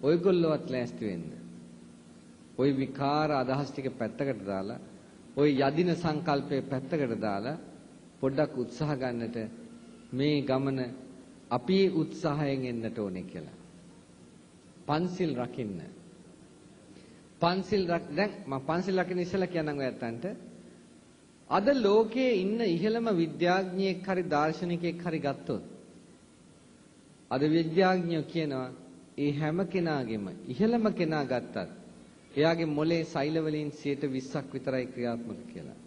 ඔයගොල්ලෝවත් ලෑස්ති වෙන්න. ওই විකාර අදහස් ටික පැත්තකට දාලා, ওই යදින සංකල්පය පැත්තකට දාලා පොඩ්ඩක් උත්සාහ ගන්නට මේ ගමන අපි උත්සාහයෙන් එන්නට ඕනේ කියලා. පන්සිල් රකින්න. දැන් මම පන්සිල් රකින්න ඉස්සෙල්ලා කියන්නම් ඔයයන්ට. අද ලෝකයේ ඉන්න ඉහළම විද්‍යාඥයෙක් හරි දාර්ශනිකයෙක් හරි ගත්තොත් අද විද්‍යාඥයෝ කියනවා ඒ හැම කෙනාගේම ඉහළම කෙනා ගත්තත් එයාගේ මොලේ සෛල වලින් 20% විතරයි ක්‍රියාත්මක කියලා.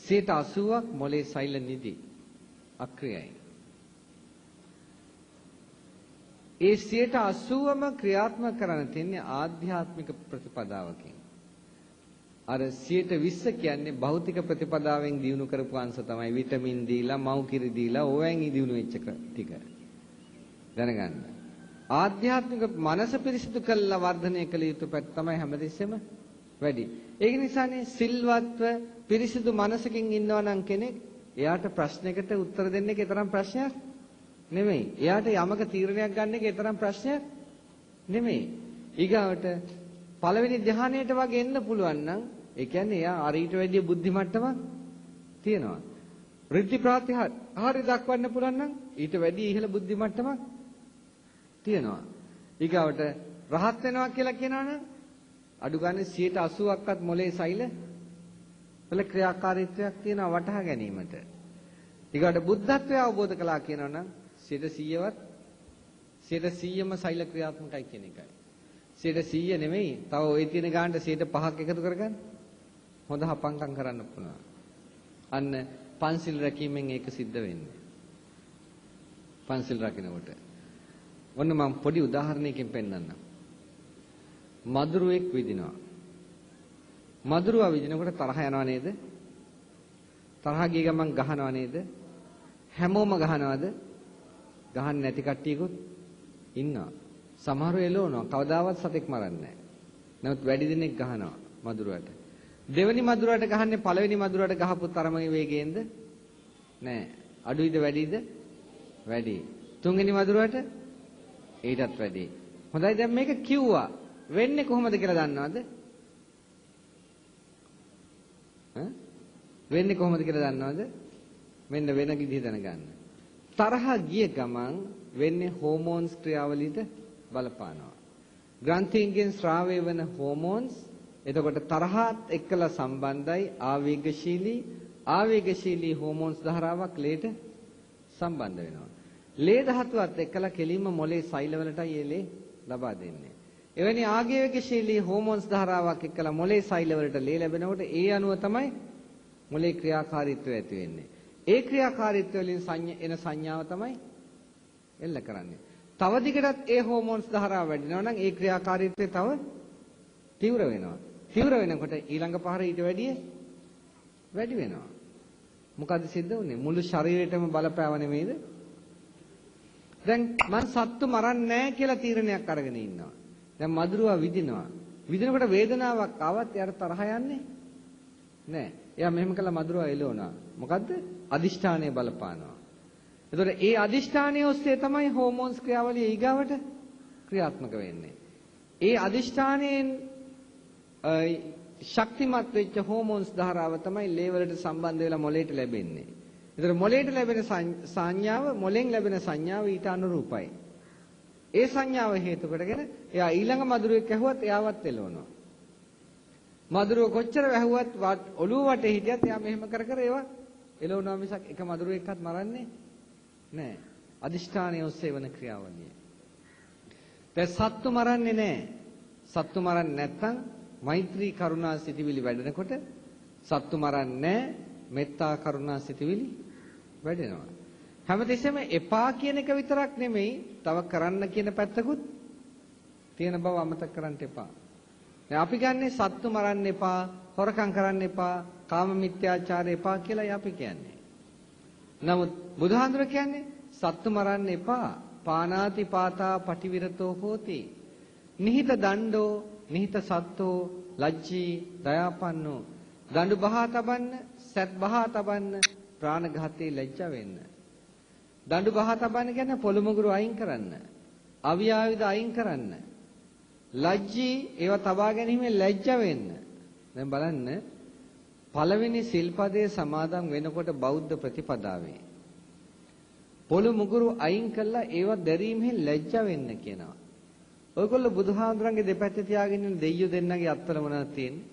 80%ක් මොලේ සෛල නිදි අක්‍රියයි. ඒ 80%ම ක්‍රියාත්මක කරන්න තියෙන්නේ ආධ්‍යාත්මික ප්‍රතිපදාවකින්. අර 20% කියන්නේ භෞතික ප්‍රතිපදාවෙන් දිනු කරපු අංශ තමයි විටමින් දීලා, මව් කිරි දීලා, ඕවෙන් දිනු වෙච්ච ටික. දැනගන්න. ආධ්‍යාත්මික මනස පිරිසිදු කළා වර්ධනය කළ යුතු පැත්ත තමයි හැමදෙස්සෙම වැඩි. ඒක නිසානේ සිල්වත්ව පිරිසිදු මනසකින් ඉන්නවා නම් කෙනෙක් එයාට ප්‍රශ්නයකට උත්තර දෙන්න එක තරම් ප්‍රශ්නයක් නෙමෙයි. එයාට යමක තීරණයක් ගන්න එක තරම් ප්‍රශ්නයක් නෙමෙයි. ඊගාවට පළවෙනි ධ්‍යානයට වගේ එන්න පුළුවන් නම් ඒ කියන්නේ එයා අරීට වැඩිය බුද්ධි මට්ටමක් තියෙනවා. ඍද්ධි ප්‍රාතිහාර්ය දක්වන්න පුළුවන් නම් ඊට වැඩිය ඉහළ බුද්ධි මට්ටමක් තියෙනවා. ඊගාවට රහත් වෙනවා කියලා කියනවනම් අඩු ගන්න 80%ක්වත් මොලේ සෛල වල ක්‍රියාකාරීත්වයක් තියෙනවා වටහා ගැනීමට. ඊගාවට බුද්ධත්වය අවබෝධ කළා කියනවනම් 100%වත් 100%ම සෛල ක්‍රියාත්මකයි කියන එකයි. 100% නෙමෙයි. තව ওই තියෙන ගානට 5% එකතු කරගන්න. හොඳ හපංකම් කරන්න පුළුවන්. අන්න පන්සිල් රැකීමෙන් ඒක සිද්ධ වෙන්නේ. පන්සිල් රකින්නකොට. ඔන්න මම පොඩි උදාහරණයකින් පෙන්නන්නම්. මදුරුවෙක් විදිනවා. මදුරුවා විදිනකොට තරහ යනවා නේද? තරහ ගිය ගමන් ගහනවා නේද? හැමෝම ගහනවද? ගහන්න නැති කට්ටියකුත් ඉන්නවා. සමහරව එළවනවා. කවදාවත් සතෙක් මරන්නේ නැහැ. නමුත් වැඩි දෙනෙක් ගහනවා මදුරුවට. දෙවෙනි මදුරුවට ගහන්නේ පළවෙනි මදුරුවට ගහපු තරමේ වේගයෙන්ද? නෑ. අඩුයිද වැඩිද? වැඩි. තුන්වෙනි මදුරුවට ඊටත් වැඩි. හොඳයි දැන් මේක කිව්වා. වෙන්නේ කොහොමද කියලා දන්නවද? වෙන්නේ කොහොමද කියලා දන්නවද? මෙන්න වෙන විදිහ දැනගන්න. තරහ ගිය ගමන් වෙන්නේ හෝමෝන්ස් ක්‍රියාවලියට බලපානවා. ග්‍රන්ථීන්ගෙන් ස්‍රාවය වෙන හෝමෝන්ස් එතකොට තරහත් එක්කලා සම්බන්ධයි ආවේගශීලී හෝමෝන්ස් ධාරාවක් ලේට සම්බන්ධ වෙනවා. ලේ ධාතුවත් එක්කලා කෙලින්ම මොලේ සෛලවලටයි ඒ ලේ ලබා දෙන්නේ. එවැනි ආවේගශීලී හෝමෝන්ස් ධාරාවක් එක්කලා මොලේ සෛලවලට ලේ ලැබෙනකොට ඒ අනුව තමයි මොලේ ක්‍රියාකාරීත්වය ඇති වෙන්නේ. ඒ ක්‍රියාකාරීත්වය වලින් එන සංඥාව තමයි එල්ල කරන්නේ. තව දිගටත් ඒ හෝමෝන්ස් ධාරාව වැඩිනවා නම් ඒ ක්‍රියාකාරීත්වය තව තීව්‍ර වෙනවා. තීව්‍ර වෙනකොට ඊළඟ පහර ඊට වැඩිය වැඩි වෙනවා. මොකද සිද්ධ වුනේ? මුළු ශරීරෙටම බලපෑව නෙමෙයිද? දැන් මං සත්තු මරන්නේ නැහැ කියලා තීරණයක් අරගෙන ඉන්නවා. දැන් මදුරුවා විදිනවා. විදිනකොට වේදනාවක් ආවත් එයාට තරහ යන්නේ නැහැ. එයා මෙහෙම කළා මදුරුවා එළවනවා. මොකද්ද? අදිෂ්ඨානය බලපානවා. එතකොට ඒ අදිෂ්ඨානය ඔස්සේ තමයි හෝමෝන්ස් ක්‍රියාවලිය ඊගාවට ක්‍රියාත්මක වෙන්නේ. ඒ අදිෂ්ඨානයෙන් ශක්තිමත් වෙච්ච හෝමෝන්ස් ධාරාව තමයි ලේ වලට සම්බන්ධ වෙලා මොලේට ලැබෙන්නේ. එතකොට මොලේට ලැබෙන සංඥාව මොලෙන් ලැබෙන සංඥාව ඊට අනුරූපයි. ඒ සංඥාව හේතු කොටගෙන එයා ඊළඟ මදුරුවෙක් ඇහුවත් එයාවත් එළවනවා. මදුරුව කොච්චර වැහුවත් ඔළුව වටේ හිටියත් එයා මෙහෙම කර කර ඒවා එළවනවා මිසක් එක මදුරුවෙක්වත් මරන්නේ නැහැ. අදිෂ්ඨානය ඔස්සේ වන ක්‍රියාවලිය. දැන් සත්තු මරන්නේ නැහැ. සත්තු මරන්නේ නැත්නම් මෛත්‍රී කරුණා සිතිවිලි වැඩෙනකොට සත්තු මරන්නේ නැහැ. මෙත්තා කරුණා සිතිවිලි වැඩෙනවා. හැමතිස්සෙම එපා කියන එක විතරක් නෙමෙයි තව කරන්න කියන පැත්තකුත් තියෙන බව අමතක කරන්න එපා. දැන් අපි ගන්නේ සත්තු මරන්න එපා, හොරකම් කරන්න එපා, කාම මිත්‍යාචාරය එපා කියලායි අපි කියන්නේ. නමුත් බුදුහාඳුර කියන්නේ සත්තු මරන්න එපා. පානාති පාතා පටිවිරතෝ හෝති. නිහිත දණ්ඩෝ නිහිත සත්තෝ ලජ්ජී දයාපන්නෝ. දඬු බහා තබන්න, සැත් බහා තබන්න, ප්‍රාණඝාතේ ලැජ්ජා වෙන්න. දඬු බහා තබන්න කියන්නේ පොළොමුගුරු අයින් කරන්න. අවියාවිද අයින් කරන්න. ලැජ්ජී ඒවා තබා ගැනීමෙන් ලැජ්ජ වෙන්න. දැන් බලන්න පළවෙනි සිල්පදයේ සමාදන් වෙනකොට බෞද්ධ ප්‍රතිපදාවේ පොළු මුගුරු අයින් කළා ඒවා දැරීමෙන් ලැජ්ජ වෙන්න කියනවා. ඔයගොල්ලෝ බුදුහාමුදුරන්ගේ දෙපැත්තේ තියාගෙන ඉන්න දෙයියෝ දෙන්නගේ අත්වල මොනවද තියෙන්නේ?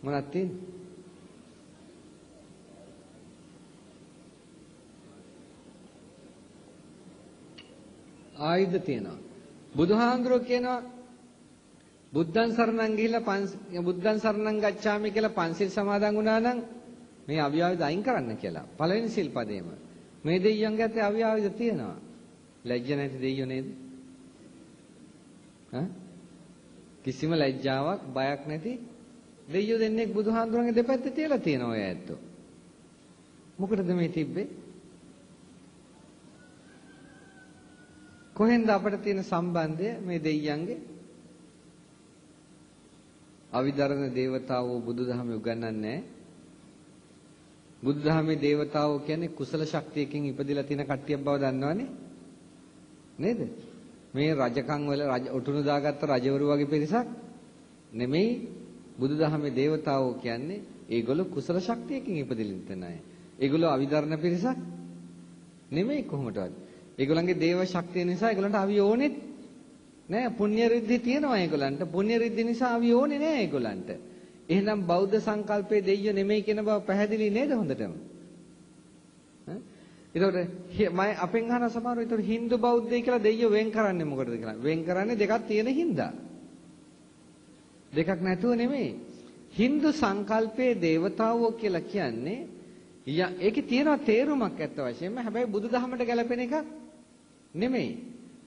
මොනවද තියෙන්නේ? ආයුධ තියෙනවා. බුදුහාමුදුරුවෝ කියනවා බුද්ධං සරණං ගිහිල්ලා බුද්ධං සරණං ගච්ඡාමි කියලා පන්සිල් සමාදන් වුණා නම් මේ අවියාවිද අයින් කරන්න කියලා. පළවෙනි සිල්පදේම. මේ දෙයියන්ගේ අතේ අවියාවිද තියෙනවා. ලැජ්ජ නැති දෙයියෝ නේද? කිසිම ලැජ්ජාවක් බයක් නැති දෙයියෝ දෙන්නෙක් බුදුහාමුදුරන්ගේ දෙපැත්තේ තියලා තියෙනවා ඔය ඇත්තෝ. මොකටද මේ තිබ්බේ? කොහෙන්ද අපිට තියෙන සම්බන්ධය මේ දෙයියන්ගේ? අවිදරණ දේවතාවෝ බුදුදහමේ උගන්වන්නේ නැහැ. බුදුදහමේ දේවතාවෝ කියන්නේ කුසල ශක්තියකින් ඉපදිලා තියෙන කට්ටියක් බව දන්නවනේ. නේද? මේ රජකම් වල ඔටුනු දාගත්ත රජවරු වගේ පිරිසක් නෙමෙයි බුදුදහමේ දේවතාවෝ කියන්නේ. ඒගොල්ලෝ කුසල ශක්තියකින් ඉපදිලා තියෙන අය. ඒගොල්ලෝ අවිදරණ පිරිසක් නෙමෙයි කොහොමදවත්. ඒගොල්ලන්ගේ දේව ශක්තිය නිසා ඒගොල්ලන්ට අවිය ඕනෙත් නෑ. පුණ්‍ය රිද්ධි තියෙනවා ඒගොල්ලන්ට. පුණ්‍ය රිද්ධි නිසා අවිය ඕනේ නෑ ඒගොල්ලන්ට. එහෙනම් බෞද්ධ සංකල්පයේ දෙයියෝ නෙමෙයි කියන බව පැහැදිලි නේද හොඳටම? ඒතකොට මම අපෙන් අහන සමහරව ඒතකොට Hindu බෞද්ධය කියලා දෙයියෝ වෙන් කරන්නේ මොකටද කියලා. වෙන් කරන්නේ දෙකක් තියෙන හින්දා. දෙකක් නැතුව නෙමෙයි. Hindu සංකල්පයේ දේවතාවෝ කියලා කියන්නේ ඒකේ තියෙන තේරුමක් ඇත්ත වශයෙන්ම. හැබැයි බුදුදහමට ගැලපෙන එකක් නෙමෙයි.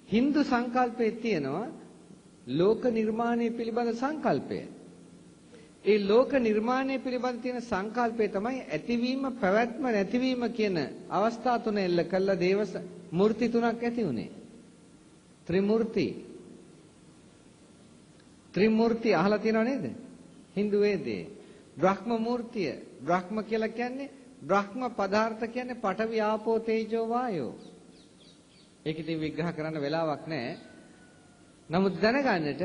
Hindu සංකල්පයේ තියෙනවා ලෝක නිර්මාණය පිළිබඳ සංකල්පය. ඒ ලෝක නිර්මාණය පිළිබඳ තියෙන සංකල්පය තමයි ඇතිවීම, පැවැත්ම, නැතිවීම කියන අවස්ථා තුන එල්ල කළ දේව මූර්ති තුනක් ඇති උනේ. ත්‍රිමූර්ති අහලා තියෙනව නේද? Hindu වේදේ. බ්‍රහ්ම මූර්තිය. බ්‍රහ්ම කියලා කියන්නේ බ්‍රහ්ම පදාර්ථ කියන්නේ පඨවි ආපෝ තේජෝ වායෝ. ඒක ඉතින් විග්‍රහ කරන්න වෙලාවක් නැහැ. නමුත් දැනගන්නට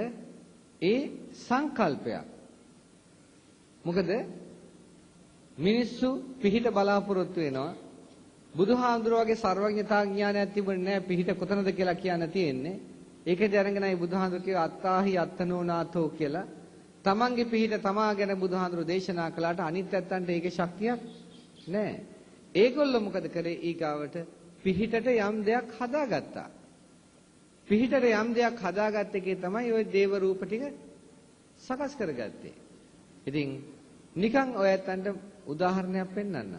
ඒ සංකල්පයක්. මොකද මිනිස්සු පිහිට බලාපොරොත්තු වෙනවා. බුදුහාඳුර වගේ සර්වඥතා ඥානයක් තිබුණේ නැහැ පිහිට කොතනද කියලා කියන්න තියෙන්නේ. ඒකදී අරගෙනයි බුදුහාඳුර කිව්ව අත්තාහි අත්තනෝනාතෝ කියලා. තමන්ගේ පිහිට තමා ගැන බුදුහාඳුර දේශනා කළාට අනිත් පැත්තන්ට ඒකේ ශක්තියක් නැහැ. ඒගොල්ලෝ මොකද කරේ? ඊගාවට පිහිටට යම් දෙයක් හදාගත්තා. පිහිටට යම් දෙයක් හදාගත්ත එකේ තමයි ওই දේව රූප ටික සකස් කරගත්තේ. ඉතින් නිකන් ඔය ඇත්තන්ට උදාහරණයක් පෙන්නන්න.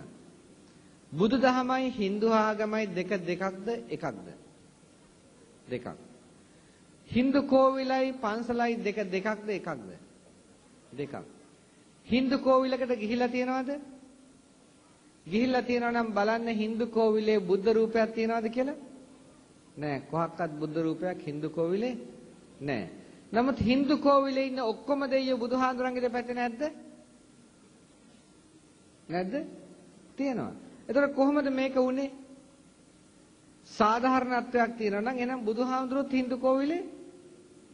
බුදුදහමයි Hindu ආගමයි දෙකක්ද එකක්ද? දෙකක්. Hindu කෝවිලයි පන්සලයි දෙකක්ද එකක්ද? දෙකක්. Hindu කෝවිලකට ගිහිලා තියනවද? ගිහිල්ලා තියෙනවා නම් බලන්න Hindu කෝවිලේ බුද්ධ රූපයක් තියනවද කියලා? නෑ. කොහක්වත් බුද්ධ රූපයක් Hindu කෝවිලේ නෑ. නමුත් Hindu කෝවිලේ ඉන්න ඔක්කොම දෙයියෝ බුදුහාඳුරන්ගේ දෙපැත්තේ නැද්ද? නැද්ද? තියෙනවා. එතකොට කොහොමද මේක වුනේ? සාධාරණත්වයක් තියෙනවා නම් එහෙනම් බුදුහාඳුරොත් Hindu කෝවිලේ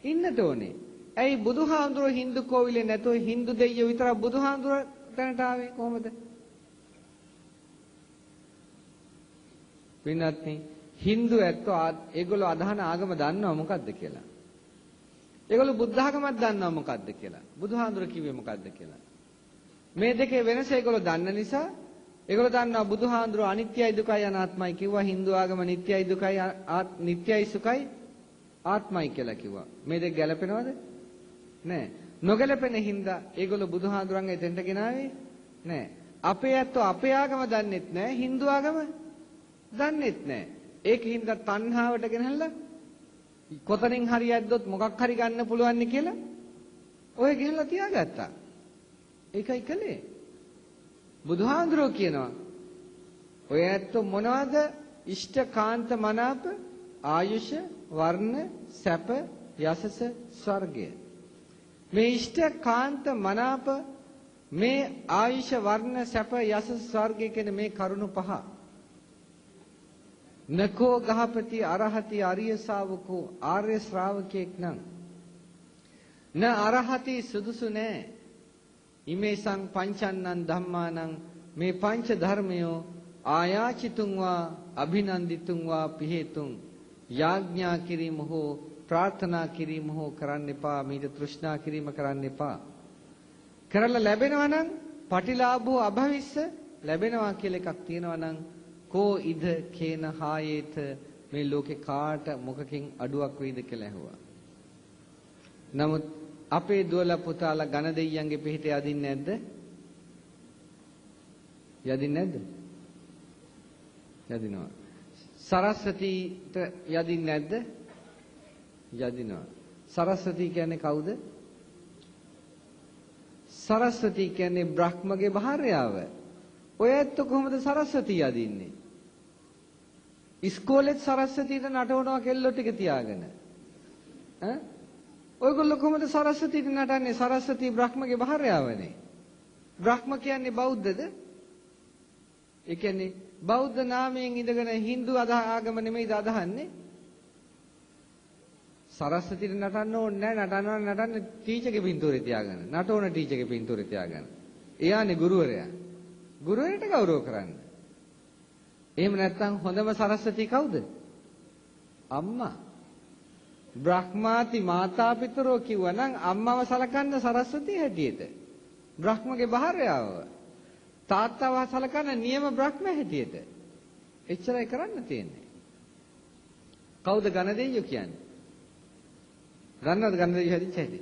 ඉන්නට ඕනේ. ඇයි බුදුහාඳුරෝ Hindu කෝවිලේ නැතෝ Hindu දෙයියෝ විතරක් බුදුහාඳුර තැනට ආවේ කොහොමද? පින්වත්නි Hindu ඇත්තෝ ඒගොල්ලෝ අදහන ආගම දන්නව මොකද්ද කියලා. ඒගොල්ලෝ බුද්ධ ආගමක් දන්නව මොකද්ද කියලා. බුදුහාඳුර කිව්වේ මොකද්ද කියලා. මේ දෙකේ වෙනස ඒගොල්ලෝ දන්න නිසා ඒගොල්ලෝ දන්නවා බුදුහාඳුර අනිත්‍යයි දුකයි අනාත්මයි කිව්වා. Hindu ආගම නිට්ටයයි දුකයි නිට්ටයයි සුඛයි ආත්මයි කියලා කිව්වා. මේ දෙක ගැලපෙනවද? නෑ. නොගැලපෙන හින්දා ඒගොල්ලෝ බුදුහාඳුරන්ගේ දෙන්න ගෙනාවේ නෑ. අපේ ඇත්තෝ අපේ ආගම දන්නෙත් නෑ. Hindu ආගම දන්නෙත් නෑ. ඒකින්ද තණ්හාවට ගෙනහැල්ලා කොතනින් හරි ඇද්දොත් මොකක් හරි ගන්න පුළුවන් නේ කියලා ඔය ගෙනලා තියාගත්තා. ඒකයි කළේ. බුදුහාඳුරෝ කියනවා ඔය ඇත්තෝ මොනවද? ඉෂ්ඨකාන්ත මනාප ආයුෂ වර්ණ සැප යසස ස්වර්ගය. මේ ඉෂ්ඨකාන්ත මනාප මේ ආයුෂ වර්ණ සැප යසස ස්වර්ගය කියන මේ කරුණු පහ නකෝ ගහපති අරහති ආර්ය ශාවකෝ ආර්ය ශ්‍රාවකෙක් නම් න අරහති සුදුසු නෑ ඉමේසං පංචන්නං ධම්මානං මේ පංච ධර්මයෝ ආයාචිතුං වා අභිනන්දිතුං වා පිහෙතුං යාඥා කිරීම හෝ ප්‍රාර්ථනා කිරීම හෝ කරන්න එපා මීට තෘෂ්ණා කිරීම කරන්න එපා කරලා ලැබෙනවා නම් පටිලාභෝ අභවිස්ස ලැබෙනවා කියලා එකක් තියෙනවා නම් කෝ ඉද කේන හායේත මේ ලෝකේ කාට මොකකින් අඩුවක් වෙයිද කියලා ඇහුවා. නමුත් අපේ දුවලා පුතාලා ඝන දෙයියන්ගේ පිහිට යදින්නේ නැද්ද? යදින්නේ නැද්ද? යදිනවා. සරස්වතීට යදින්නේ නැද්ද? යදිනවා. සරස්වතී කියන්නේ කවුද? සරස්වතී කියන්නේ බ්‍රහ්මගේ භාර්යාව. ඔය ඇත්ත කොහොමද සරස්වතී යදින්නේ? ඉස්කෝලෙත් සරස්වතීට නටවනවා කෙල්ලෝ ටික තියාගෙන. ඈ? ඔයගොල්ලෝ කොහොමද සරස්වතීට නටන්නේ? සරස්වතී බ්‍රහ්මගේ භාර්යාවනේ. බ්‍රහ්ම කියන්නේ බෞද්ධද? ඒ කියන්නේ බෞද්ධ නාමයෙන් ඉඳගෙන Hindu ආගම නෙමෙයිද අදහන්නේ? සරස්වතීට නටන්න ඕනේ නැහැ. නටන්න ටීචර්ගේ පින්තූරේ තියාගෙන. නටෝන ටීචර්ගේ පින්තූරේ තියාගෙන. එයානේ ගුරුවරයා. ගුරුවරයාට ගෞරව කරන්න. එහෙම නැත්නම් හොඳම සරස්වතී කවුද? අම්මා. බ්‍රහ්මාති මාතා පිතරෝ කිව්වනම් අම්මව සලකන්න සරස්වතී හැටියට. බ්‍රහ්මගේ භාර්යාව. තාත්තව සලකන්න නියම බ්‍රහ්ම හැටියට. එච්චරයි කරන්න තියෙන්නේ. කවුද ඝන දෙයියෝ කියන්නේ? දන්නවද ඝන දෙයියෝ හැදිච්ච හැටි?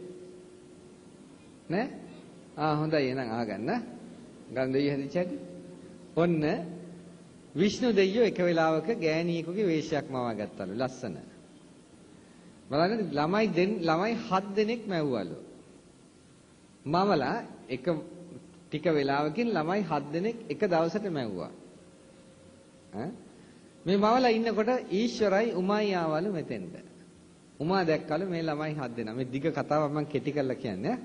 නෑ? හොඳයි එහෙනම් ආගන්න. ඝන දෙයියෝ හැදිච්ච හැටි. ඔන්න විෂ්ණු දෙයියෝ එක වෙලාවක ගෑණියෙකුගේ වේශයක් මවා ගත්තලු ලස්සන. බලන්න ළමයි 7 දෙනෙක් මැව්වලු. මවලා එක ටික වෙලාවකින් ළමයි 7 දෙනෙක් එක දවසට මැව්වා. මේ මවලා ඉන්නකොට ඊශ්වරයි උමායි ආවලු මෙතෙන්ට. උමා දැක්කලු මේ ළමයි 7 දෙනා. මේ දිග කතාවක් මම කෙටි කරලා කියන්නේ.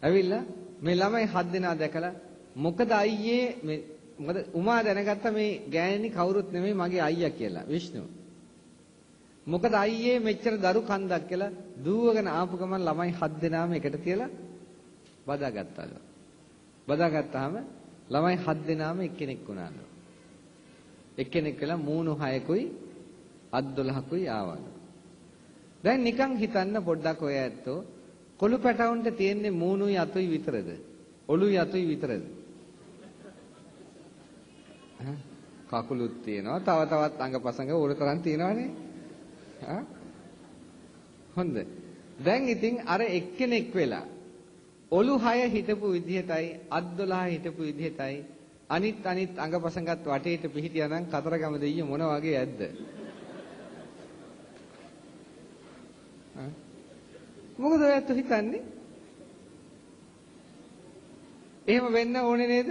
ඇවිල්ලා මේ ළමයි 7 දෙනා දැකලා මොකද අයියේ මේ මොකද උමා දැනගත්ත මේ ගෑණි කවුරුත් නෙමෙයි මගේ අයියා කියලා විෂ්ණු. මොකද අයියේ මෙච්චර දරු කන්දක් කියලා දුවගෙන ආපු ගමන් ළමයි 7 දෙනාම එකට තියලා බදාගත්තලු. බදාගත්තාම ළමයි 7 දෙනාම එක්කෙනෙක් වුණාලු. එක්කෙනෙක් වෙලා මූණු 6කුයි අත් 12කුයි ආවලු. දැන් නිකන් හිතන්න පොඩ්ඩක් ඔය ඇත්තෝ කොළු පැටවුන්ට තියෙන්නේ මූණුයි අතුයි විතරද? ඔළුයි අතුයි විතරද? කකුලුත් තියෙනවා තව තවත් අංගපසංග ඕන තරම් තියෙනවානේ. හොඳ. දැන් ඉතින් අර එක්කෙනෙක් වෙලා ඔලු 6 හිටපු විදිහටයි අත් 12 හිටපු විදිහටයි අනිත් අංගපසංගත් වටේට පිහිටියා නම් කතරගම දෙයිය මොන වගේ ඇද්ද? මොකද ඔයත් හිතන්නේ? එහෙම වෙන්න ඕනේ නේද?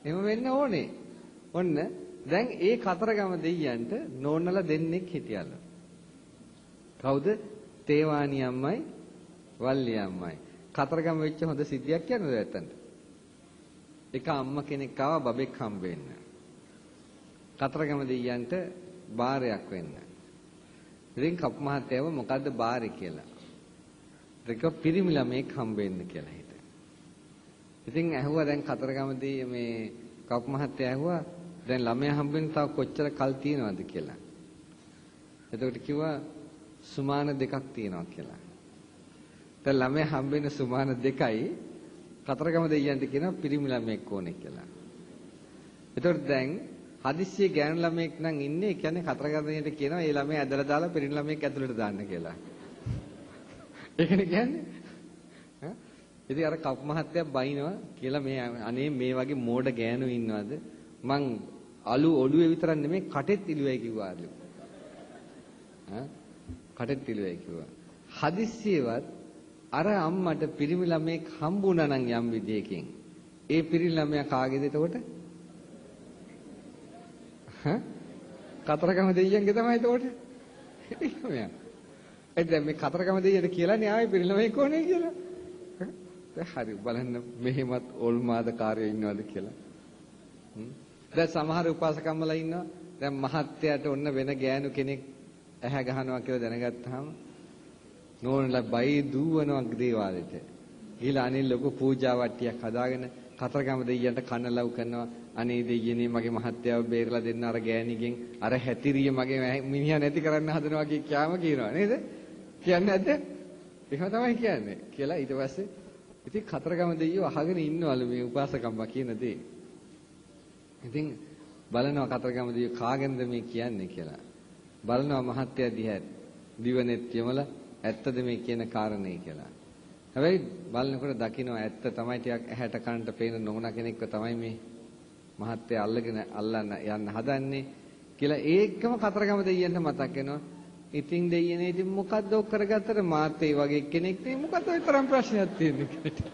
එහෙම වෙන්න ඕනේ. ඔන්න දැන් ඒ කතරගම දෙයියන්ට නෝනලා දෙන්නෙක් හිටියලු. කවුද? තේවානි අම්මයි වල්ලි අම්මයි. කතරගම වෙච්ච හොඳ සිද්ධියක් කියන්නද නැත්තන්ට? එක අම්මා කෙනෙක් ආවා බබෙක් හම්බෙන්න. කතරගම දෙයියන්ට බාරයක් වෙන්න. ඉතින් කප් මහත්තයව මොකද්ද බාරේ කියලා. ඒක පිරිමි ළමෙක් හම්බෙන්න කියලා හිතුවා. ඉතින් ඇහුවා දැන් කතරගම දෙයිය මේ කප් මහත්තයා ඇහුවා දැන් ළමයා හම්බෙන්න තව කොච්චර කල් තියෙනවද කියලා. එතකොට කිව්වා සුමාන 2ක් තියෙනවා කියලා. දැන් ළමයා හම්බෙන්න සුමාන 2යි කතරගම දෙයියන්ට කියනවා පිරිමි ළමෙක් ඕනේ කියලා. එතකොට දැන් හදිස්සියේ ගෑනු ළමෙක් නම් ඉන්නේ. ඒ කියන්නේ කතරගම දෙයියන්ට කියනවා ඒ ළමයා ඇදලා දාලා පිරිමි ළමෙක් ඇතුළට දාන්න කියලා. ඒකනේ කියන්නේ. ඉතින් අර කප් මහත්තයා බයිනවා කියලා මේ අනේ මේ වගේ මෝඩ ගෑනු ඉන්නවද? මං අලු ඔළුවේ විතරක් නෙමෙයි කටෙත් ඉලුවයි කිව්වාලු. කටෙත් ඉලුවයි කිව්වා. හදිස්සියවත් අර අම්මට පිරිමි ළමෙක් හම්බුණා නම් යම් විදියකින් ඒ පිරිමි ළමයා කාගේද එතකොට? කතරගම දෙයියන්ගේ තමයි එතකොට. දැන් මේ කතරගම දෙයියට කියලානේ ආවේ පිරිමි ළමෙක් ඕනේ කියලා. හරි බලන්න මෙහෙමත් ඕල්මාද කාර්යය ඉන්නවද කියලා. දැන් සමහර උපාසකම්මලා ඉන්නවා දැන් මහත්යට ඔන්න වෙන ගෑනු කෙනෙක් ඇහැ ගහනවා කියලා දැනගත්තාම නෝනලා බයි දුවනවා දේවාලෙට. ගිහලා අනිල් ලොකු පූජාවට්ටියක් හදාගෙන කතරගම දෙයියන්ට කන ලව් කරනවා. අනේ දෙයියනේ මගේ මහත්යව බේරලා දෙන්න අර ගෑණිගෙන් අර හැතිරිය මගේ මිනිහා නැති කරන්න හදනවා කියාම කියනවා නේද? කියන්නේ නැද්ද? එහෙම තමයි කියන්නේ. කියලා ඊට පස්සේ ඉතින් කතරගම දෙයියෝ අහගෙන ඉන්නවලු මේ උපාසකම්මා කියන දේ. ඉතින් බලනවා කතරගම දෙයියෝ කාගෙන්ද මේ කියන්නේ කියලා. බලනවා මහත්ය දිහා දිවනෙත් යමලා ඇත්තද මේ කියන කාරණේ කියලා. හැබැයි බලනකොට දකින්න ඇත්ත තමයි ටිකක් ඇහැට කනට පේන නොවුන කෙනෙක්ව තමයි මේ මහත්ය අල්ලගෙන අල්ලන්න යන්න හදන්නේ කියලා ඒකම කතරගම දෙයියන්ට මතක් වෙනවා. ඉතින් දෙයියනේ ඉතින් මොකද්ද ඔක් කරගත්තට මාත් ඒ වගේ කෙනෙක් නේ මොකද ඔය තරම් ප්‍රශ්නයක් තියෙන්නේ කියලා.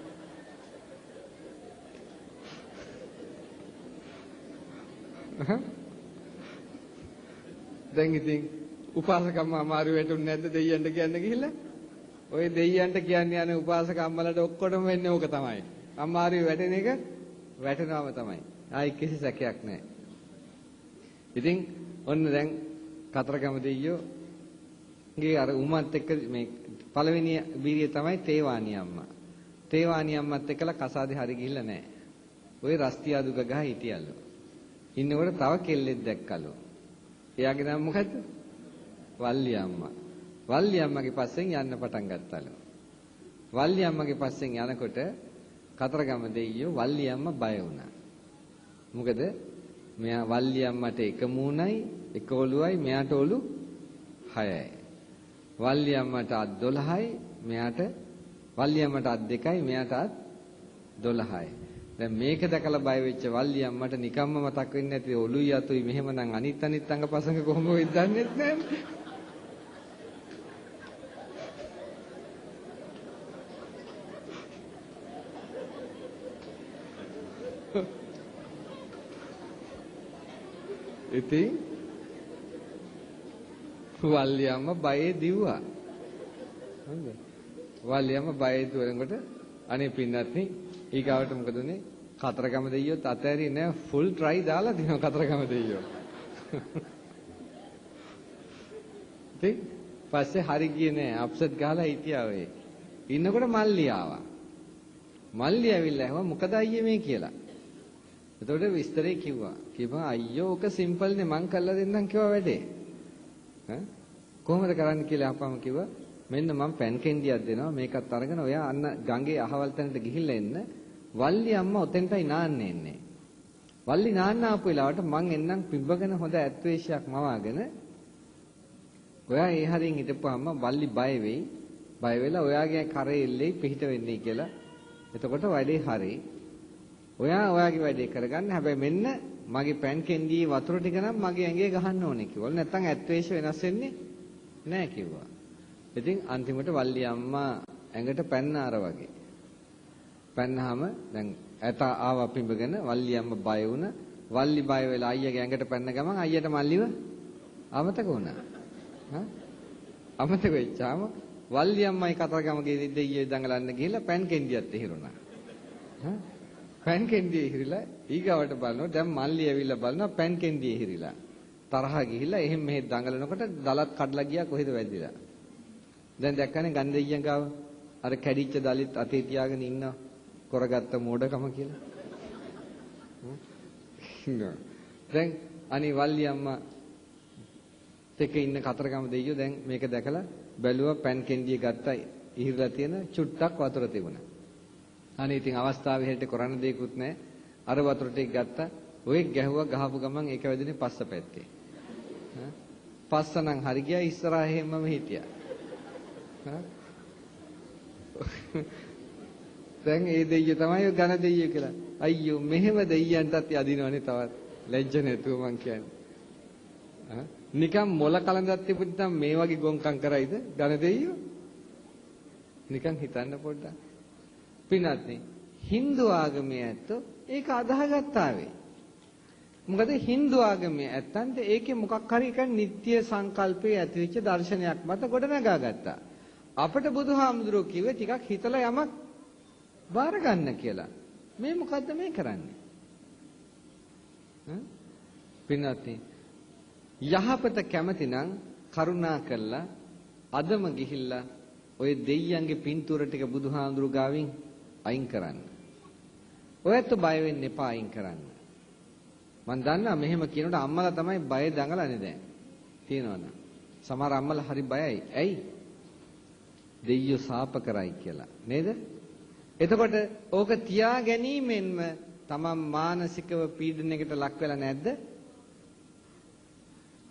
දැන් ඉතින් උපාසකම්ම අමාරු වැටුනේ නැද්ද දෙයියන්ට කියන්න ගිහිල්ලා? ඔය දෙයියන්ට කියන්නේ යන්නේ උපාසකම්මලට ඔක්කොටම වෙන්නේ ඕක තමයි. අමාරු වැටෙන එක වැටෙනවම තමයි. ආයි කිසි සැකයක් නැහැ. ඉතින් ඔන්න දැන් කතරගම දෙයියෝ ගේ අර උමත් එක්ක මේ පළවෙනි බීරිය තමයි තේවාණී අම්මා. තේවාණී අම්මත් එක්කලා කසාදේ හරි ගිහිල්ලා නැහැ. ඔය රස්තියාදු ගගහ හිටියලු. ඉන්නකොට තව කෙල්ලෙක් දැක්කලු. එයාගේ නම මොකද්ද? වල්ලි අම්මා. වල්ලි අම්මගේ පස්සෙන් යන්න පටන් ගත්තලු. වල්ලි අම්මගේ පස්සෙන් යනකොට කතරගම දෙයියෝ වල්ලි අම්මා බය වුණා. මොකද මෙයා වල්ලි අම්මට එක මූණයි එක ඔළුවයි මෙයාට ඔළු 6යි. වල්ලි අම්මට අත් 12යි මෙයාට වල්ලි අම්මට අත් 2යි මෙයාට අත් 12යි. දැන් මේක දැකලා බය වෙච්ච වල්ලි අම්මට නිකම්ම මතක් වෙන්නේ නැති ඔළුයි අතුයි මෙහෙමනම් අනිත් අංගපසංග කොහොම වෙයිද දන්නේ නැහැ. ඉතින් වල්ලි අම්මා බයේ දිව්වා. හරිද? වල්ලි අම්මා බයේ දුවනකොට අනේ පින්නත්නි ඊගාවට මොකද උනේ? කතරගම දෙයියෝ අතෑරියේ නෑ ෆුල් ට්‍රයි දාලා දිනවා කතරගම දෙයියෝ. ඉතින් පස්සේ හරි ගියේ නෑ අප්සෙට් ගහලා හිටියා ඔය. ඉන්නකොට මල්ලි ආවා. මල්ලි ඇවිල්ලා ඇහුවා මොකද අයියේ මේ කියලා. එතකොට විස්තරේ කිව්වා. කිව්වා අයියෝ ඔක සිම්පල් නේ මං කරලා දෙන්නම් කිව්වා වැඩේ. කොහොමද කරන්න කියලා අහපම කිව්වා මෙන්න මම පැන් කෙන්ඩියක් දෙනවා මේකත් අරගෙන ඔයා අන්න ගඟේ අහවල් තැනට ගිහිල්ලා එන්න වල්ලි අම්මා ඔතෙන්ටයි නාන්නේ එන්නේ වල්ලි නාන්න ආපු වෙලාවට මං එන්නම් පිඹගෙන හොඳ ඇත්වේශයක් මවාගෙන ඔයා ඒ හරියෙන් හිටපුවාම වල්ලි බය වෙයි බය වෙලා ඔයාගේ කරේ එල්ලේ පිහිට වෙන්නේ කියලා එතකොට වැඩේ හරි ඔයා ඔයාගේ වැඩේ කරගන්න හැබැයි මෙන්න මගේ පැන් කෙන්ඩියේ වතුර ටික නම් මගේ ඇඟේ ගහන්න ඕනේ කිව්වල නැත්තම් ඇත්වේශ වෙනස් වෙන්නේ නෑ කිව්වා. ඉතින් අන්තිමට වල්ලි අම්මා ඇඟට පැන්න අර වගේ. පැන්නාම දැන් ඇත ආවා පිඹගෙන වල්ලි අම්මා බය වුණා. වල්ලි බය වෙලා අයියාගේ ඇඟට පැන්න ගමන් අයියට මල්ලිව අමතක වුණා. අමතක වෙච්චාම වල්ලි අම්මයි කතරගමගේ දෙයියෝ දඟලන්න ගිහිල්ලා පැන් කෙන්ඩියත් ඉහිරුණා. පැන් කෙන්ඩිය ඉහිරිලා ඊගාවට බලනවා දැන් මල්ලි ඇවිල්ලා බලනවා පැන් කෙන්ඩිය ඉහිරිලා. තරහ ගිහිල්ලා එහෙම මෙහෙ දඟලනකොට දලත් කඩලා ගියා කොහෙද වැදිලා. දැන් දැක්කනේ ගන්දෙයියන් ගාව අර කැඩිච්ච දලිත් අතේ තියාගෙන ඉන්නවා කරගත්ත මෝඩකම කියලා. දැන් අනි වල්ලි අම්මා තෙක ඉන්න කතරගම දෙයියෝ දැන් මේක දැකලා බැලුවා පැන් කෙන්ඩිය ගත්තා ඉහිරලා තියෙන චුට්ටක් වතුර තිබුණා. අනේ ඉතින් අවස්ථාවේ හැට කරන්න දෙයක්වත් නැහැ. අර වතුර ටික ගත්තා. ඔය ගැහුවා ගහපු ගමන් ඒක වැදුනේ පස්ස පැත්තේ. පස්සනම් හරි ගියා ඉස්සරහෙමම හිටියා. දැන් ඒ දෙයියෝ තමයි ඝන දෙයියෝ කියලා. අයියෝ මෙහෙම දෙයියන්ටත් යදිනවනේ තවත්. ලැජ්ජ නැතුව මං කියන්නේ. නිකන් මොල කලඳක් තිබුණා මේ වගේ ගොංකම් කරයිද ඝන දෙයියෝ? නිකන් හිතන්න පොඩ්ඩක්. පින්වත්නි Hindu ආගමේ ඇත්තෝ ඒක අදාහගත්තා වේ. මොකද Hindu ආගමේ ඇත්තන්ට ඒකේ මොකක් හරි එක නිත්‍ය සංකල්පයේ ඇතිවෙච්ච දර්ශනයක් මත ගොඩනගා ගත්තා. අපිට බුදුහාමුදුරුවෝ කිව්වේ ටිකක් හිතලා යමක් බාර ගන්න කියලා. මේ මොකද්ද මේ කරන්නේ? පින්වත්නි යහපත කැමති නම් කරුණා කළා අදම ගිහිල්ලා ඔය දෙයියන්ගේ පින්තූර ටික බුදුහාඳුරු ගාවින් අයින් කරන්න. ඔයත් බය වෙන්න එපා අයින් කරන්න. මම දන්නවා මෙහෙම කියනකොට අම්මලා තමයි බය දඟලන්නේ දැන්. තියෙනවනේ. සමහර අම්මලා හරි බයයි. ඇයි? දෙයියෝ සාප කරයි කියලා. නේද? එතකොට ඕක තියා ගැනීමෙන්ම තමන් මානසිකව පීඩනයකට ලක් වෙලා නැද්ද?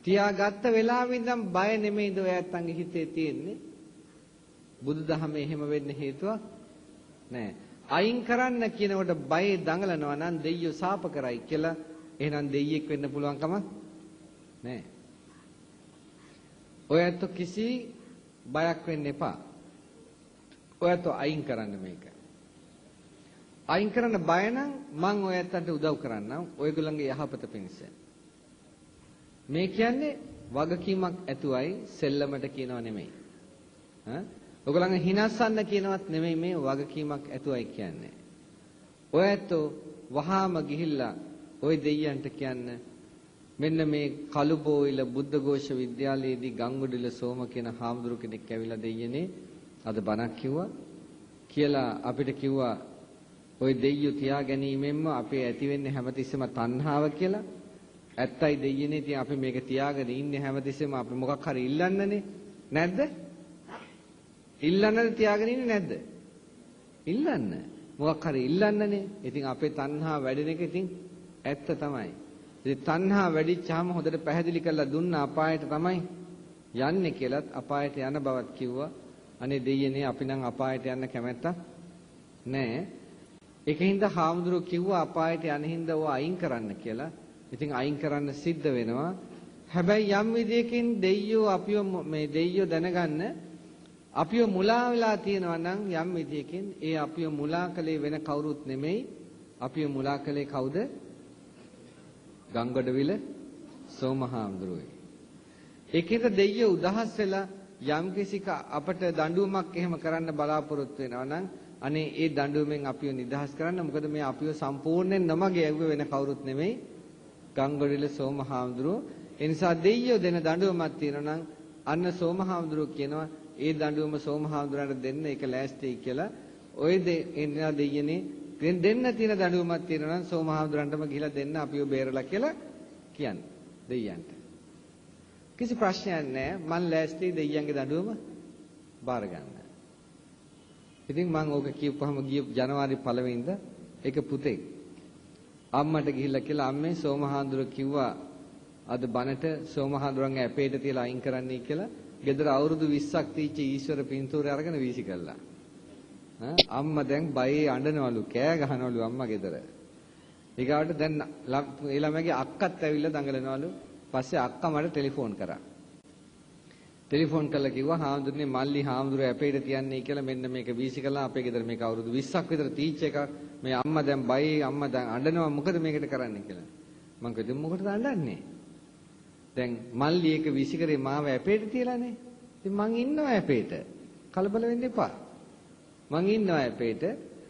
තියාගත්ත වෙලාවෙ ඉඳන් බය නෙමෙයිද ඔය ඇත්තන්ගේ හිතේ තියෙන්නේ? බුදුදහමේ එහෙම වෙන්න හේතුවක් නෑ. අයින් කරන්න කියනකොට බය දඟලනවා නම් දෙයියෝ සාප කරයි කියලා එහෙනම් දෙයියෙක් වෙන්න පුළුවන් කමක් නෑ. ඔයත් කිසි බයක් වෙන්න එපා. ඔයත් අයින් කරන්න මේක. අයින් කරන්න බය නම් මම ඔයත්න්ට උදව් කරන්නම් ඔයගොල්ලන්ගේ යහපත පිණිස. මේ කියන්නේ වගකීමක් ඇතුවයි සෙල්ලමට කියනව නෙමෙයි. ඔයගොල්ලන්ගේ හිනස්සන්න කියනවත් නෙමෙයි මේ වගකීමක් ඇතුවයි කියන්නේ. ඔයත් වහාම ගිහිල්ලා ওই දෙයියන්ට කියන්න මෙන්න මේ කළුබෝවිල බුද්ධඝෝෂ විද්‍යාලයේදී ගංගොඩිල සෝම කියන හාමුදුරු කෙනෙක් ඇවිල්ලා දෙයියනේ අද බණක් කිව්වා කියලා අපිට කිව්වා ওই දෙයියෝ තියා ගැනීමෙන්ම අපේ ඇති වෙන්නේ හැමතිස්සෙම තණ්හාව කියලා. ඇත්තයි දෙයියනේ ඉතින් අපි මේක තියාගෙන ඉන්නේ හැමතිස්සෙම අපි මොකක් හරි ඉල්ලන්නනේ නැද්ද? ඉල්ලන්නද තියාගෙන ඉන්නේ නැද්ද? ඉල්ලන්න. මොකක් හරි ඉල්ලන්නනේ. ඉතින් අපේ තණ්හා වැඩෙන එක ඉතින් ඇත්ත තමයි. ඉතින් තණ්හා වැඩිච්චාම හොඳට පැහැදිලි කරලා දුන්න අපායට තමයි යන්නේ කියලාත් අපායට යන බවත් කිව්වා. අනේ දෙයියනේ අපි නම් අපායට යන්න කැමැත්තක් නැහැ. ඒකින්ද හාමුදුරුවෝ කිව්වා අපායට යන හින්දා ඔය අයින් කරන්න කියලා. ඉතින් අයින් කරන්න සිද්ධ වෙනවා. හැබැයි යම් විදියකින් දෙයියෝ අපිව මේ දෙයියෝ දැනගන්න අපිව මුලා වෙලා තියෙනවා නම් යම් විදියකින් ඒ අපිව මුලා කළේ වෙන කවුරුත් නෙමෙයි. අපිව මුලා කළේ කවුද? ගංගොඩවිල සෝමහාමුදුරුවෝ. ඒකින්ද දෙයියෝ උදහස් වෙලා යම් කිසික අපට දඬුවමක් එහෙම කරන්න බලාපොරොත්තු වෙනවා නම් අනේ ඒ දඬුවමෙන් අපිව නිදහස් කරන්න. මොකද මේ අපිව සම්පූර්ණයෙන් නමගේ ඇව්වේ වෙන කවුරුත් නෙමෙයි ගංගොඩවිල සෝමහාමුදුරුවෝ. ඒ නිසා දෙයියෝ දෙන දඬුවමක් තියෙනවා නම් අන්න සෝමහාමුදුරුවෝ කියනවා ඒ දඬුවම සෝමහාමුදුරන්ට දෙන්න ඒක ලෑස්තියි කියලා. ඔය දෙයියනේ දෙන්න තියෙන දඬුවමක් තියෙනවා නම් සෝමහාමුදුරන්ටම ගිහිලා දෙන්න අපිව බේරලා කියලා කියන්නේ දෙයියන්ට. කිසි ප්‍රශ්නයක් නැහැ. මං ලෑස්ති දෙයියන්ගේ දඬුවම බාර ගන්න. ඉතින් මං ඕක කියපුවාම ගිය ජනවාරි 1 වෙනිදා ඒක පුතේ අම්මට ගිහිල්ලා කියලා අම්මේ සෝමහාඳුර කිව්වා අද බනට සෝමහාඳුරන්ගේ ඇපේට තියලා අයින් කරන්නයි කියලා ගෙදර අවුරුදු 20ක් තීච්ච ඊශ්වර පින්තූරය අරගෙන වීසි කළා. අම්මා දැන් බයේ අඬනවලු කෑ ගහනවලු අම්මා ගෙදර. ඊගාවට දැන් ඒ ළමයාගේ අක්කත් ඇවිල්ලා දඟලනවලු. පස්සේ අක්කා මට ටෙලිෆෝන් කරා. ටෙලිෆෝන් කළා කිව්වා හාමුදුරනේ මල්ලි හාමුදුරුවෝ ඇපේට තියන්නේ කියලා මෙන්න මේක වීසි කළා අපේ ගෙදර මේක අවුරුදු 20ක් විතර තීච්ච එකක්. මේ අම්මා දැන් බයේ අම්මා දැන් අඬනවා මොකද මේකට කරන්නේ කියලා. මං කිව්වා මොකටද අඬන්නේ? දැන් මල්ලි ඒක වීසි කරේ මාව ඇපේට තියලානේ. ඉතින් මං ඉන්නවා ඇපේට. කලබල වෙන්න එපා. මං ඉන්නවා ඇපේට.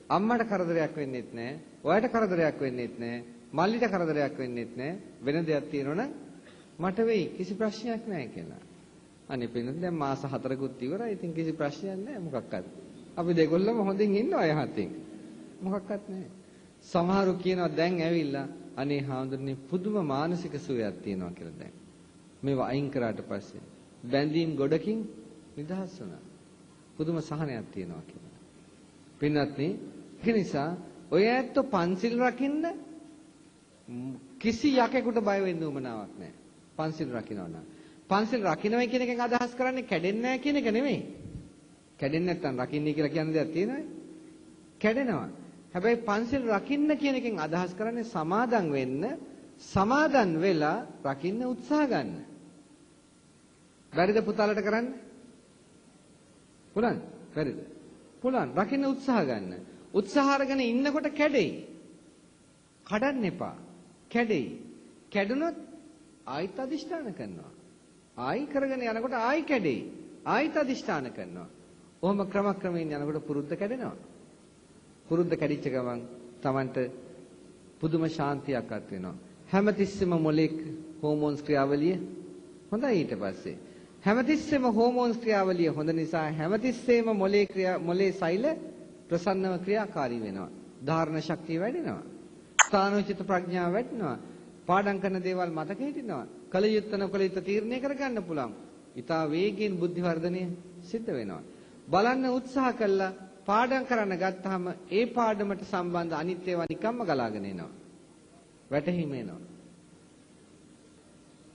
අම්මට කරදරයක් වෙන්නෙත් නැහැ. ඔයාට කරදරයක් වෙන්නෙත් නැහැ. මල්ලිට කරදරයක් වෙන්නෙත් නැහැ. වෙන දෙයක් තියෙනවනම් මට වෙයි කිසි ප්‍රශ්නයක් නැහැ කියලා. අනේ පින්නත් දැන් මාස 4කුත් ඉවරයි. ඉතින් කිසි ප්‍රශ්නයක් නැහැ මොකක්වත්. අපි දෙගොල්ලම හොඳින් ඉන්නවා යහතින්. මොකක්වත් නැහැ. සමහරු කියනවා දැන් ඇවිල්ලා අනේ හාමුදුරනේ පුදුම මානසික සුවයක් තියෙනවා කියලා දැන්. මේවා අයින් කරාට පස්සේ බැඳීම් ගොඩකින් නිදහස් වුණා. පුදුම සහනයක් තියෙනවා කියලා. පින්නත්නි ඒ නිසා ඔය ඇත්ත පන්සිල් රකින්න කිසි යකෙකුට බය වෙන්න උවමනාවක් නැහැ. පන්සිල් රකින්නවා නම් පන්සිල් රකින්නයි කියන එකෙන් අදහස් කරන්නේ කැඩෙන්නේ නැහැ කියන එක නෙමෙයි. කැඩෙන්නේ නැත්තම් රකින්නයි කියලා කියන දෙයක් තියෙනවද? කැඩෙනවා. හැබැයි පන්සිල් රකින්න කියන එකෙන් අදහස් කරන්නේ සමාදන් වෙන්න, සමාදන් වෙලා රකින්න උත්සාහ ගන්න. බැරිද පුතාලට කරන්න? පුළුවන්. බැරිද? පුළුවන්. රකින්න උත්සාහ ගන්න. උත්සාහ අරගෙන ඉන්නකොට කැඩෙයි. කඩන්න එපා. කැඩෙයි. කැඩුනොත් ආයිත් අදිෂ්ඨාන කරනවා. ආයි කරගෙන යනකොට ආයි කැඩෙයි. ආයිත් අදිෂ්ඨාන කරනවා. ඔහොම ක්‍රමක්‍රමයෙන් යනකොට පුරුද්ද කැඩෙනවා. පුරුද්ද කැඩිච්ච ගමන් Tamanට පුදුම ශාන්තියක් අත් වෙනවා. හැමතිස්සෙම මොලේ හෝමෝන්ස් ක්‍රියාවලිය හොඳයි ඊට පස්සේ හැමතිස්සෙම හෝමෝන්ස් ක්‍රියාවලිය හොඳ නිසා හැමතිස්සෙම මොලේ සෛල ප්‍රසන්නව ක්‍රියාකාරී වෙනවා. ධාරණ ශක්තිය වැඩෙනවා. ස්ථානෝචිත ප්‍රඥාව වැඩෙනවා. පාඩම් කරන දේවල් මතක හිටිනවා. කල යුත්තන කල යුත්ත තීරණය කරගන්න පුළුවන්. ඊටා වේගයෙන් බුද්ධි වර්ධනය සිද්ධ වෙනවා. බලන්න උත්සාහ කළා පාඩම් කරන්න ගත්තාම ඒ පාඩමට සම්බන්ධ අනිත් ඒවා නිකම්ම ගලාගෙන එනවා. වැටහිම එනවා.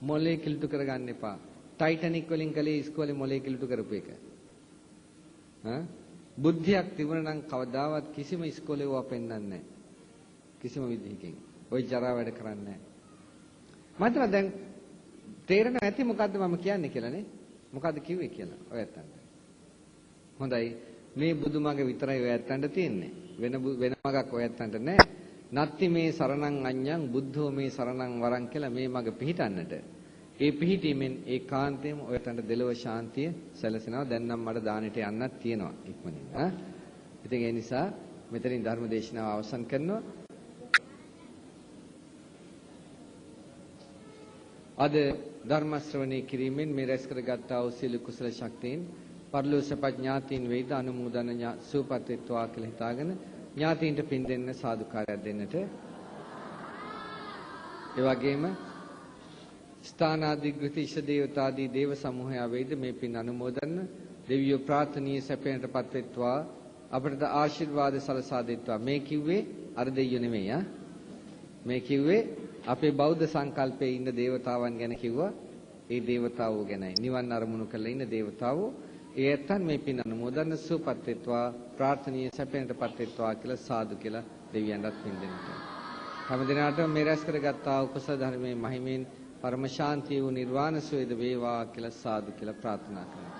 මොලේ කිලුට කරගන්න එපා. ටයිටැනික් වලින් කලේ ඉස්කෝලේ මොලේ කිලුට කරපු එක. බුද්ධියක් තිබුණා නම් කවදාවත් කිසිම ඉස්කෝලේ ඕවා පෙන්වන්නේ නැහැ. කිසිම විදිහකින්. ওই ජරා වැඩ කරන්නේ නැහැ. මතක දැන් තේරෙනවා ඇති මොකද්ද මම කියන්නේ කියලා නේ? මොකද්ද කිව්වේ කියලා ඔයත් අන්න. හොඳයි. මේ බුදුමග විතරයි ඔයත් අන්න තියෙන්නේ. වෙන මගක් ඔයත් අන්න නැහැ. නත්ති මේ සරණං අඤ්ඤං බුද්ධෝ මේ සරණං වරං කියලා මේ මග පිහිටන්නට. ඒ පිහිටීමෙන් ඒකාන්තයෙන්ම ඔයත් අන්න දෙලොව ශාන්තිය සැලසෙනවා. දැන් නම් මට දානෙට යන්නත් තියෙනවා ඉක්මනින්. ඉතින් ඒ නිසා මෙතනින් ධර්ම දේශනාව අවසන් කරනවා. අද ධර්ම ශ්‍රවණය කිරීමෙන් මේ රැස් කරගත්තා වූ සියලු කුසල ශක්තියින් පරලෝසප ඥාතීන් වේද අනුමෝදන සූපත් වෙත්වා කියලා හිතාගෙන ඥාතීන්ට පින් දෙන්න සාදුකාරයක් දෙන්නට. ඒ වගේම ස්ථානාදිග්‍රති ඉෂ දේවතාදී දේව සමූහයා වේද මේ පින් අනුමෝදන්න දෙවියෝ ප්‍රාර්ථනීය සැපයටපත් වෙත්වා අපට ආශිර්වාද සලසා දෙත්වා. මේ කිව්වේ අර දෙයියෝ නෙමෙයි මේ කිව්වේ අපේ බෞද්ධ සංකල්පයේ ඉන්න දේවතාවන් ගැන කිව්වා. ඒ දේවතාවෝ ගැනයි. නිවන් අරමුණු කරලා ඉන්න දේවතාවෝ. ඒ ඇත්තන් මේ පින් අනුමෝදන්න සුවපත් වෙත්වා ප්‍රාර්ථනීය සැපයටපත් වෙත්වා කියලා සාදු කියලා දෙවියන්ටත් පින් දෙනවා. හැම දිනකටම මේ රැස් කරගත්තා කුසල ධර්මයේ මහිමෙන් පරම ශාන්තිය වූ නිර්වාණ සුවේද වේවා කියලා සාදු කියලා ප්‍රාර්ථනා කරනවා.